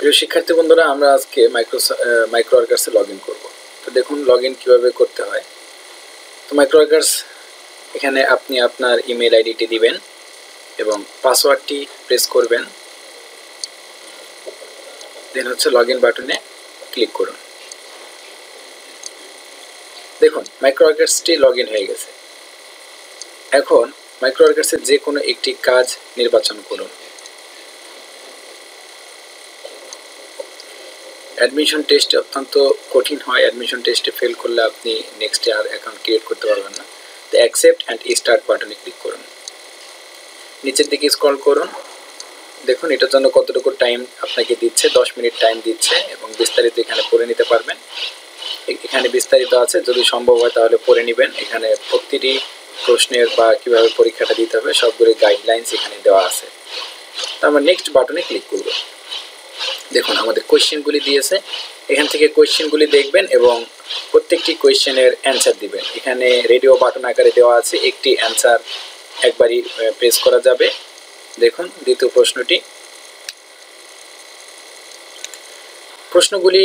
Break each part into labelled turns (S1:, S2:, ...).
S1: প্রিয় শিক্ষার্থী বন্ধুরা, আমরা আজকে মাইক্রোওয়ার্কার্সে লগ ইন করবো। তো দেখুন লগ ইন কীভাবে করতে হয়। তো মাইক্রোওয়ার্কার্স এখানে আপনি আপনার ইমেল আইডিটি দিবেন এবং পাসওয়ার্ডটি প্রেস করবেন, দেন হচ্ছে লগ ইন বাটনে ক্লিক করুন। দেখুন মাইক্রোওয়ার্কার্সটি লগ ইন হয়ে গেছে। এখন মাইক্রোওয়ার্কার্সের যে কোনো একটি কাজ নির্বাচন করুন। অ্যাডমিশন টেস্ট অত্যন্ত কঠিন হয়। অ্যাডমিশন টেস্টে ফেল করলে আপনি নেক্সটে আর অ্যাকাউন্ট ক্রিয়েট করতে পারবেন না। তো অ্যাকসেপ্ট অ্যান্ড স্টার্ট বাটনে ক্লিক করুন। নিচের দিকে স্ক্রল করুন, দেখুন এটার জন্য কতটুকু টাইম আপনাকে দিচ্ছে। 10 মিনিট টাইম দিচ্ছে এবং বিস্তারিত এখানে পড়ে নিতে পারবেন। এখানে বিস্তারিত আছে, যদি সম্ভব হয় তাহলে পড়ে নেবেন। এখানে প্রতিটি প্রশ্নের বা কীভাবে পরীক্ষাটা দিতে হবে সবগুলো গাইডলাইন্স এখানে দেওয়া আছে। তো আমরা নেক্সট বাটনে ক্লিক করব। দেখুন আমাদের কোয়েশ্চেনগুলি দিয়েছে, এখান থেকে কোয়েশ্চেনগুলি দেখবেন এবং প্রত্যেকটি কোয়েশ্চেনের অ্যান্সার দিবেন। এখানে রেডিও বাটন আকারে দেওয়া আছে, একটি অ্যান্সার একবারই প্রেস করা যাবে। দেখুন দ্বিতীয় প্রশ্নগুলি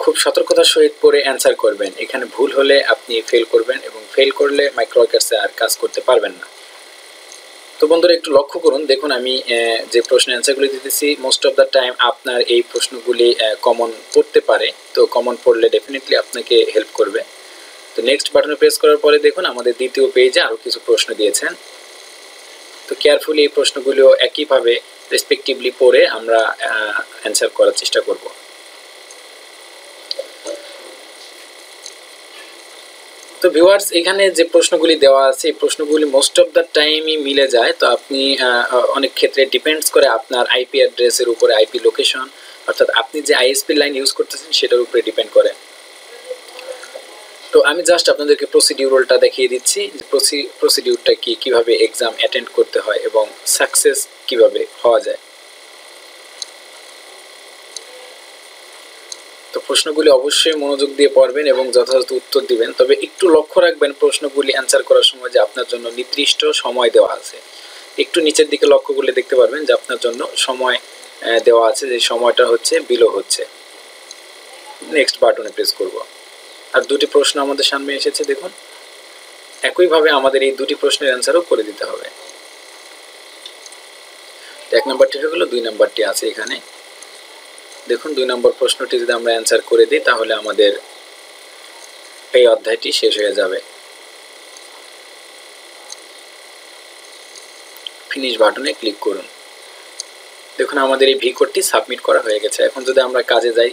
S1: খুব সতর্কতার সহিত পড়ে অ্যান্সার করবেন। এখানে ভুল হলে আপনি ফেল করবেন এবং ফেল করলে মাইক্রোওয়ার্কার্সে আর কাজ করতে পারবেন না। তো বন্ধুরা একটু লক্ষ্য করুন, দেখুন আমি যে প্রশ্ন অ্যান্সারগুলি দিতেছি মোস্ট অফ দ্য টাইম আপনার এই প্রশ্নগুলি কমন পড়তে পারে। তো কমন পড়লে ডেফিনেটলি আপনাকে হেল্প করবে। তো নেক্সট বাটনে প্রেস করার পরে দেখুন আমাদের দ্বিতীয় পেজে আরও কিছু প্রশ্ন দিয়েছেন। তো কেয়ারফুলি এই প্রশ্নগুলিও একইভাবে রেসপেক্টিভলি পড়ে আমরা অ্যান্সার করার চেষ্টা করব। তো ভিউয়ার্স এখানে যে প্রশ্নগুলি দেওয়া আছে এই প্রশ্নগুলি মোস্ট অফ দ্য টাইমই মিলে যায়। তো আপনি অনেক ক্ষেত্রে ডিপেন্ডস করে আপনার আইপি অ্যাড্রেসের উপরে, আইপি লোকেশন অর্থাৎ আপনি যে আইএসপি লাইন ইউজ করতেছেন সেটার উপরে ডিপেন্ড করে। তো আমি জাস্ট আপনাদেরকে প্রসিডিউরটা দেখিয়ে দিচ্ছি, প্রসিডিউরটা কীভাবে এক্সাম অ্যাটেন্ড করতে হয় এবং সাকসেস কিভাবে হওয়া যায়। তো প্রশ্নগুলি অবশ্যই মনোযোগ দিয়ে পড়বেন এবং যথাযথ উত্তর দিবেন। তবে একটু লক্ষ্য রাখবেন প্রশ্নগুলি অ্যান্সার করার সময় যে আপনার জন্য নির্দিষ্ট সময় দেওয়া আছে। একটু নিচের দিকে লক্ষ্য করলে দেখতে পারবেন যে আপনার জন্য সময় দেওয়া আছে, যে সময়টা হচ্ছে বিলো হচ্ছে। নেক্সট বাটনে প্রেস করব। আর দুটি প্রশ্ন আমাদের সামনে এসেছে, দেখুন একইভাবে আমাদের এই দুটি প্রশ্নের অ্যান্সারও করে দিতে হবে। 1 নম্বরটি হয়ে গেল, 2 নম্বরটি আছে এখানে। দেখুন 2 নম্বর প্রশ্নটি যদি আমরা অ্যান্সার করে দিই তাহলে আমাদের এই অধ্যায়টি শেষ হয়ে যাবে। ফিনিশ বাটনে ক্লিক করুন। দেখুন আমাদের এই ভি কোডটি সাবমিট করা হয়ে গেছে। এখন যদি আমরা কাজে যাই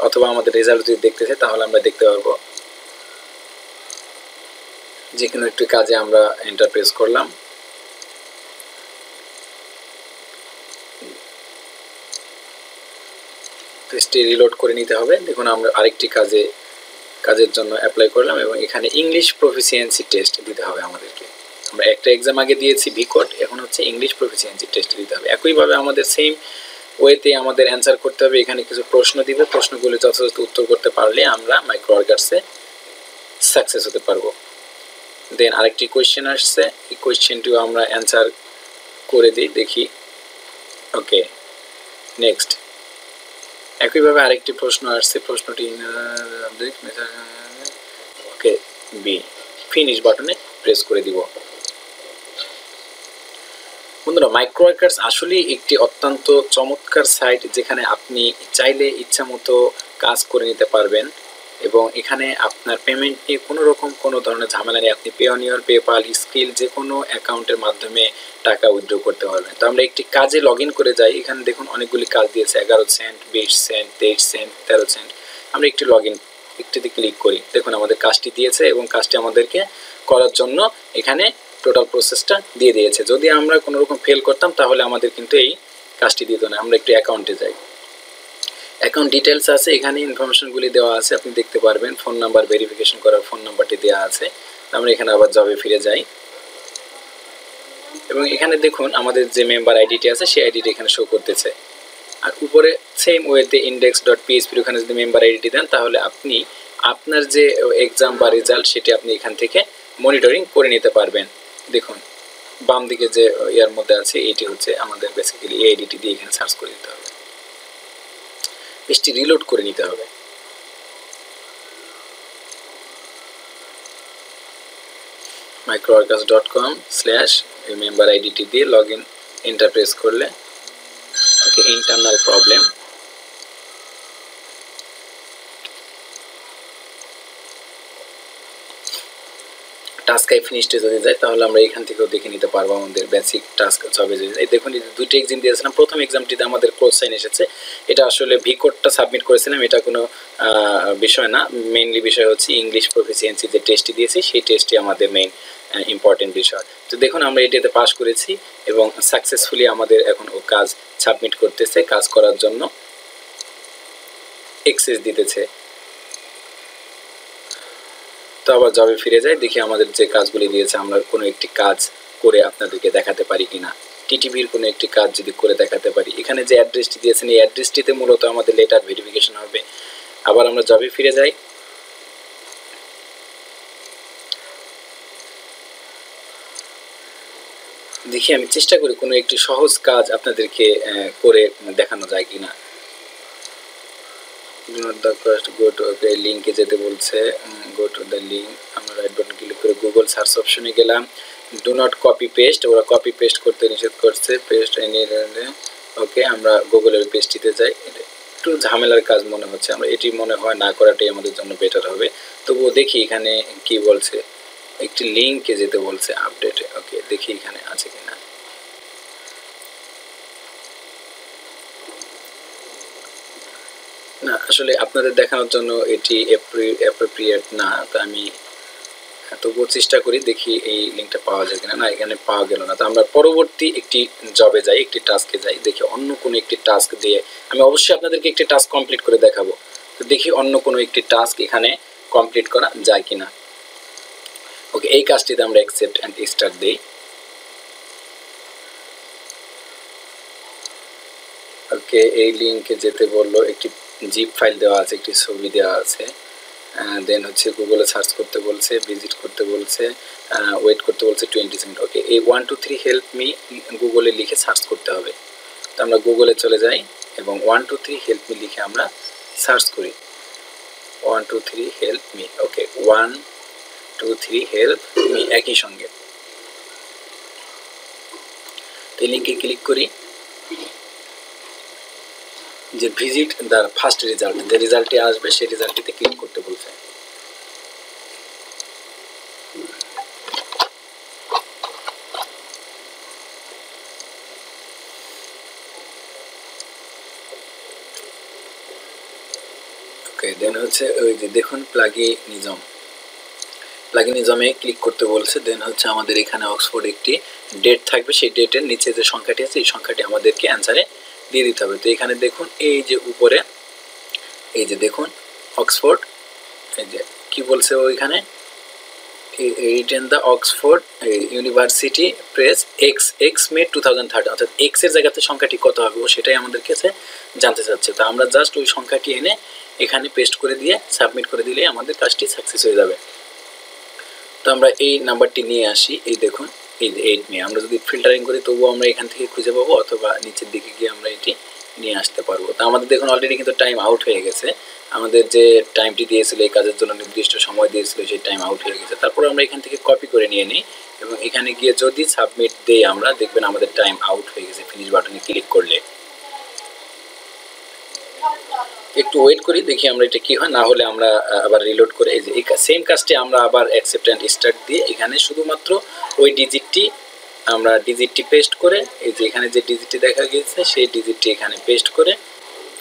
S1: অথবা আমাদের রেজাল্ট যদি দেখতে চাই তাহলে আমরা দেখতে পারবো যে কোনো একটি কাজে আমরা এন্টার প্রেস করলাম। পেজটি রিলোড করে নিতে হবে। দেখুন আমরা আরেকটি কাজের জন্য অ্যাপ্লাই করলাম এবং এখানে ইংলিশ প্রফিসিয়েন্সি টেস্ট দিতে হবে আমাদেরকে। আমরা একটা এক্সাম আগে দিয়েছি ভি কোড, এখন হচ্ছে ইংলিশ প্রফিসিয়েন্সি টেস্ট দিতে হবে। একইভাবে আমাদের সেম ওয়েতে আমাদের অ্যান্সার করতে হবে। এখানে কিছু প্রশ্ন দিবে, প্রশ্নগুলি যথাযথ উত্তর করতে পারলে আমরা মাইক্রোওয়ার্কার্সে সাকসেস হতে পারবো। দেন আরেকটি কোয়েশ্চেন আসছে, এই কোয়েশ্চেনটিও আমরা অ্যান্সার করে দিই, দেখি। Okay next. একইভাবে আরেকটি প্রশ্ন আসছে, প্রশ্নটি ওকে বি। ফিনিশ বাটনে প্রেস করে দিব। বন্ধুরা মাইক্রোওয়ার্কার্স আসলেই একটি অত্যন্ত চমৎকার সাইট, যেখানে আপনি চাইলে ইচ্ছা মতো কাজ করে নিতে পারবেন এবং এখানে আপনার পেমেন্ট নিয়ে কোনো ধরনের ঝামেলা নেই। আপনি পেওনিয়র, পেপাল, স্কিল যে কোনো অ্যাকাউন্টের মাধ্যমে টাকা উইথড্র করতে পারবেন। তো আমরা একটি কাজে লগ ইন করে যাই। এখানে দেখুন অনেকগুলি কাজ দিয়েছে, 11 সেন্ট, 20 সেন্ট, 23 সেন্ট, 13 সেন্ট। আমরা একটিতে ক্লিক করি। দেখুন আমাদের কাজটি দিয়েছে এবং কাজটি আমাদেরকে করার জন্য এখানে টোটাল প্রসেসটা দিয়ে দিয়েছে। যদি আমরা কোনো রকম ফেল করতাম তাহলে আমাদের কিন্তু এই কাজটি দিত না। আমরা একটু অ্যাকাউন্টে যাই, অ্যাকাউন্ট ডিটেলস আছে, এখানে ইনফরমেশনগুলি দেওয়া আছে, আপনি দেখতে পারবেন। ফোন নাম্বার, ভেরিফিকেশন করার ফোন নাম্বারটি দেওয়া আছে। আমরা এখানে আবার জবে ফিরে যাই এবং এখানে দেখুন আমাদের যে মেম্বার আইডিটি আছে সেই আইডিটি এখানে শো করতেছে। আর উপরে সেম ওয়েতে index.php ওখানে যদি মেম্বার আইডিটি দেন তাহলে আপনি আপনার যে এক্সাম বা রেজাল্ট সেটি আপনি এখান থেকে মনিটরিং করে নিতে পারবেন। দেখুন বাম দিকে যে ইয়ার মধ্যে আছে এটি হচ্ছে আমাদের বেসিক্যালি এই আইডিটি দিয়ে এখানে সার্চ করে দিতে হবে। পেজটি রিলোড করে নিতে হবে। microworkers.com/member আইডিটি দিয়ে লগ ইন এন্টার প্রেস করলে okay internal problem task I finished যদি যায় তাহলে আমরা এখান থেকেও দেখে নিতে পারবো আমাদের বেসিক টাস্ক জবে যদি যায়। দেখুন দুইটা এক্সাম দিয়েছিলাম, প্রথম এক্সামটিতে আমাদের ক্লোজ সাইন এসেছে, এটা আসলে ভি কোডটা সাবমিট করেছিলাম, এটা কোনো বিষয় না, মেইনলি বিষয় হচ্ছে ইংলিশ প্রফিসিয়েন্সি যে টেস্টটি দিয়েছি সেই টেস্টটি আমাদের মেইন ইম্পর্টেন্ট বিষয়। তো দেখুন আমরা এটাতে পাস করেছি এবং সাকসেসফুলি আমাদের এখন ও কাজ সাবমিট করতেছে, কাজ করার জন্য অ্যাক্সেস দিতেছে। তো আবার জবে ফিরে যাই, দেখি আমাদের যে কাজগুলি দিয়েছে আমরা কোনো একটি কাজ করে আপনাদেরকে দেখাতে পারি কিনা। টিটিভির কোনো একটি কাজ যদি করে দেখাতে পারি, এখানে যে অ্যাড্রেসটি দিয়েছেন এই অ্যাড্রেসটিতে মূলত আমাদের লেটার ভেরিফিকেশন হবে। আবার আমরা জবে ফিরে যাই, দেখি আমি চেষ্টা করি কোনো একটি সহজ কাজ আপনাদেরকে করে দেখানো যায় কিনা। do not the first go to okay লিংকে যেতে বলছে, গো টু দ্য লিংক, আমরা রাইট বাটন ক্লিক করে গুগল সার্চ অপশনে গেলাম। ডু নট কপি পেস্ট, ওরা কপি পেস্ট করতে নিষেধ করছে, পেস্ট এনি ওকে আমরা গুগলের পেস্টটিতে যাই। এটা একটু ঝামেলার কাজ মনে হচ্ছে, আমরা এটি মনে হয় না করাটাই আমাদের জন্য বেটার হবে। তবুও দেখি এখানে কি বলছে, একটি লিংকে যেতে বলছে আপডেটে, ওকে দেখি এখানে আছে কিনা। না আসলে আপনাদের দেখানোর জন্য এটি অ্যাপ্রোপ্রিয়েট না, তো আমি তবুও চেষ্টা করি দেখি এই লিঙ্কটা পাওয়া যায় কিনা। না এখানে পাওয়া গেল না, তো আমরা পরবর্তী একটি জবে যাই, একটি টাস্কে যাই, দেখি অন্য কোনো একটি টাস্ক দিয়ে আমি অবশ্যই আপনাদেরকে একটি টাস্ক কমপ্লিট করে দেখাবো। তো দেখি অন্য কোনো একটি টাস্ক এখানে কমপ্লিট করা যায় কিনা। ওকে এই কাজটিতে আমরা অ্যাকসেপ্ট অ্যান্ড স্টার্ট দিই। ওকে এই লিঙ্কে যেতে বললো, একটি জিপ ফাইল দেওয়া আছে, একটি ছবি দেওয়া আছে, দেন হচ্ছে গুগলে সার্চ করতে বলছে, ভিজিট করতে বলছে, ওয়েট করতে বলছে 20 সেকেন্ড। ওকে এই 1 2 3 হেল্প মি গুগলে লিখে সার্চ করতে হবে। তো আমরা গুগলে চলে যাই এবং 1 2 3 হেল্প মি লিখে আমরা সার্চ করি। 1 2 3 হেল্প মি, ওকে 1 2 3 হেল্প মি একই সঙ্গে। তো এই লিঙ্কে ক্লিক করি, যে ভিজিট দ্য ফার্স্ট রেজাল্ট, যে রেজাল্টটি আসবে সেই রেজাল্টটিতে ক্লিক করতে বলছে। ওকে দেন হচ্ছে ওই যে দেখুন প্লাগিনিজমে ক্লিক করতে বলছে। দেন হচ্ছে আমাদের এখানে অক্সফোর্ড একটি ডেট থাকবে, সেই ডেটের নিচে যে সংখ্যাটি আছে এই সংখ্যাটি আমাদেরকে অ্যান্সারে দিয়ে দিতে হবে। তো এখানে দেখুন এই যে উপরে এই যে দেখুন অক্সফোর্ড, এই যে কি বলছে ওইখানে written the Oxford University press X May 2013, অর্থাৎ এক্স এর জায়গাতে সংখ্যাটি কত হবে সেটাই আমাদের কাছে জানতে চাচ্ছে। তো আমরা জাস্ট ওই সংখ্যাটি এনে এখানে পেস্ট করে দিয়ে সাবমিট করে দিলে আমাদের কাজটি সাকসেস হয়ে যাবে। তো আমরা এই নাম্বারটি নিয়ে আসি, এই দেখুন এই যে 8 মে, আমরা যদি ফিল্টারিং করি তবুও আমরা এখান থেকে খুঁজে পাবো, অথবা নিচের দিকে গিয়ে আমরা এটি নিয়ে আসতে পারবো। তো আমাদের দেখুন অলরেডি কিন্তু টাইম আউট হয়ে গেছে, আমাদের যে টাইমটি দিয়েছিল এই কাজের জন্য নির্দিষ্ট সময় দিয়েছিল সেই টাইম আউট হয়ে গেছে। তারপর আমরা এখান থেকে কপি করে নিয়ে নিই এবং এখানে গিয়ে যদি সাবমিট দেই আমরা দেখবেন আমাদের টাইম আউট হয়ে গেছে ফিনিশ বাটনে ক্লিক করলে। একটু ওয়েট করি দেখি আমরা এটা কি হয়, না হলে আমরা আবার রিলোড করে এই যে সেম কাজটি আমরা আবার অ্যাকসেপ্ট অ্যান্ড স্টার্ট দিয়ে এখানে শুধুমাত্র ওই ডিজিটটি পেস্ট করে এই যে এখানে যে ডিজিটটি দেখা গিয়েছে সেই ডিজিটটি এখানে পেস্ট করে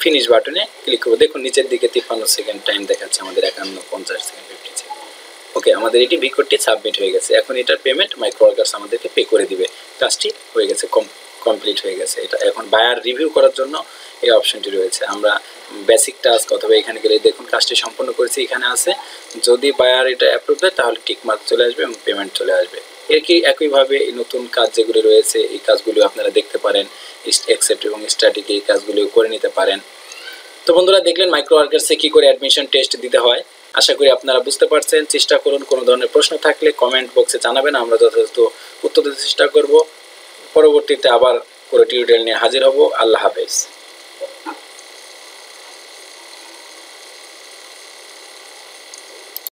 S1: ফিনিশ বাটনে ক্লিক করবো। দেখুন নিচের দিকে 53 সেকেন্ড টাইম দেখাচ্ছে, আমাদের 51 50 সেকেন্ড 50 সেকেন্ড। ওকে আমাদের এটি ভি কোডটি সাবমিট হয়ে গেছে, এখন এটার পেমেন্ট মাইক্রোওয়ার্কার্স আমাদেরকে পে করে দিবে। কাজটি হয়ে গেছে, কমপ্লিট হয়ে গেছে। এটা এখন বায়ার রিভিউ করার জন্য এই অপশনটি রয়েছে। আমরা বেসিক টাস্ক অথবা এখানে গেলে দেখুন কাজটি সম্পন্ন করেছি এখানে আছে, যদি বায়ার এটা অ্যাপ্রুভ দেয় তাহলে টিক মার্ক চলে আসবে এবং পেমেন্ট চলে আসবে। এর কি একইভাবে এই নতুন কাজ যেগুলো রয়েছে এই কাজগুলো আপনারা দেখতে পারেন, অ্যাকসেপ্ট এবং স্ট্যাটিক এই কাজগুলো করে নিতে পারেন। তো বন্ধুরা দেখলেন মাইক্রোওয়ার্কার্সে কি করে অ্যাডমিশন টেস্ট দিতে হয়, আশা করি আপনারা বুঝতে পারছেন। চেষ্টা করুন, কোনো ধরনের প্রশ্ন থাকলে কমেন্ট বক্সে জানাবেন, আমরা যথাযথ উত্তর দিতে চেষ্টা করব। পরবর্তীতে আবার পুরো টিউটোরিয়াল নিয়ে হাজির হব। আল্লাহ হাফেজ।